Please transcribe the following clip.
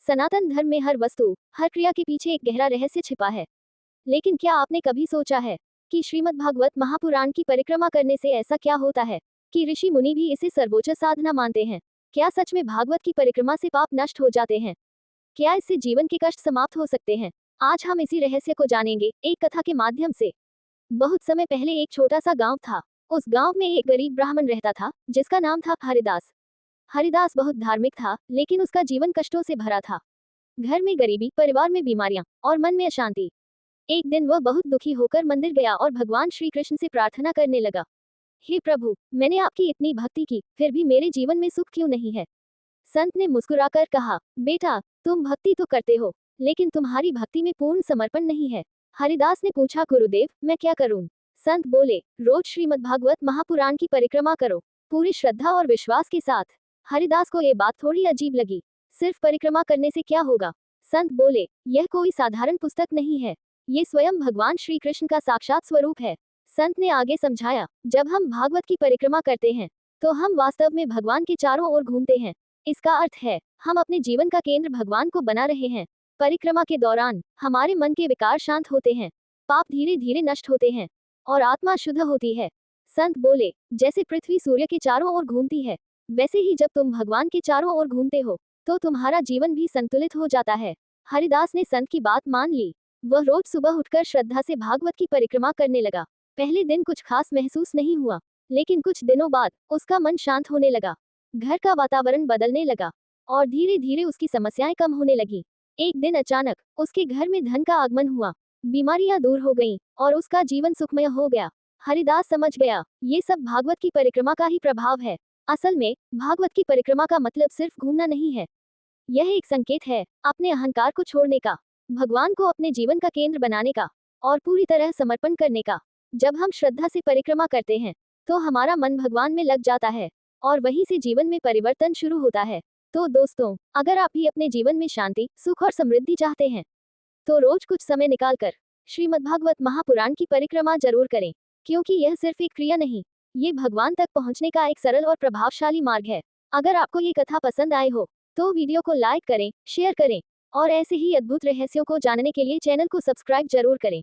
सनातन धर्म में हर वस्तु, हर क्रिया के पीछे एक गहरा रहस्य छिपा है। लेकिन क्या आपने कभी सोचा है कि श्रीमद् भागवत महापुराण की परिक्रमा करने से ऐसा क्या होता है कि ऋषि मुनि भी इसे सर्वोच्च साधना मानते हैं? क्या सच में भागवत की परिक्रमा से पाप नष्ट हो जाते हैं? क्या इससे जीवन के कष्ट समाप्त हो सकते हैं? आज हम इसी रहस्य को जानेंगे, एक कथा के माध्यम से। बहुत समय पहले एक छोटा सा गांव था। उस गांव में एक गरीब ब्राह्मण रहता था, जिसका नाम था हरिदास। हरिदास बहुत धार्मिक था, लेकिन उसका जीवन कष्टों से भरा था। घर में गरीबी, परिवार में बीमारियां और मन में अशांति। एक दिन वह बहुत दुखी होकर मंदिर गया और भगवान श्री कृष्ण से प्रार्थना करने लगा। हे प्रभु, मैंने आपकी इतनी भक्ति की, फिर भी मेरे जीवन में सुख क्यों नहीं है? संत ने मुस्कुराकर कहा, बेटा, तुम भक्ति तो करते हो, लेकिन तुम्हारी भक्ति में पूर्ण समर्पण नहीं है। हरिदास ने पूछा, गुरुदेव, मैं क्या करूं? संत बोले, रोज श्रीमद् भागवत महापुराण की परिक्रमा करो, पूरी श्रद्धा और विश्वास के साथ। हरिदास को ये बात थोड़ी अजीब लगी। सिर्फ परिक्रमा करने से क्या होगा? संत बोले, यह कोई साधारण पुस्तक नहीं है, ये स्वयं भगवान श्री कृष्ण का साक्षात स्वरूप है। संत ने आगे समझाया, जब हम भागवत की परिक्रमा करते हैं, तो हम वास्तव में भगवान के चारों ओर घूमते हैं। इसका अर्थ है, हम अपने जीवन का केंद्र भगवान को बना रहे हैं। परिक्रमा के दौरान हमारे मन के विकार शांत होते हैं, पाप धीरे धीरे नष्ट होते हैं और आत्मा शुद्ध होती है। संत बोले, जैसे पृथ्वी सूर्य के चारों ओर घूमती है, वैसे ही जब तुम भगवान के चारों ओर घूमते हो, तो तुम्हारा जीवन भी संतुलित हो जाता है। हरिदास ने संत की बात मान ली। वह रोज सुबह उठकर श्रद्धा से भागवत की परिक्रमा करने लगा। पहले दिन कुछ खास महसूस नहीं हुआ, लेकिन कुछ दिनों बाद उसका मन शांत होने लगा। घर का वातावरण बदलने लगा और धीरे धीरे उसकी समस्याएं कम होने लगी। एक दिन अचानक उसके घर में धन का आगमन हुआ, बीमारियां दूर हो गईं और उसका जीवन सुखमय हो गया। हरिदास समझ गया, ये सब भागवत की परिक्रमा का ही प्रभाव है। असल में भागवत की परिक्रमा का मतलब सिर्फ घूमना नहीं है, यह एक संकेत है अपने अहंकार को छोड़ने का, भगवान को अपने जीवन का केंद्र बनाने का और पूरी तरह समर्पण करने का। जब हम श्रद्धा से परिक्रमा करते हैं, तो हमारा मन भगवान में लग जाता है और वहीं से जीवन में परिवर्तन शुरू होता है। तो दोस्तों, अगर आप भी अपने जीवन में शांति, सुख और समृद्धि चाहते हैं, तो रोज कुछ समय निकालकर श्रीमद्भागवत महापुराण की परिक्रमा जरूर करें, क्योंकि यह सिर्फ एक क्रिया नहीं, ये भगवान तक पहुंचने का एक सरल और प्रभावशाली मार्ग है। अगर आपको ये कथा पसंद आए हो, तो वीडियो को लाइक करें, शेयर करें और ऐसे ही अद्भुत रहस्यों को जानने के लिए चैनल को सब्सक्राइब जरूर करें।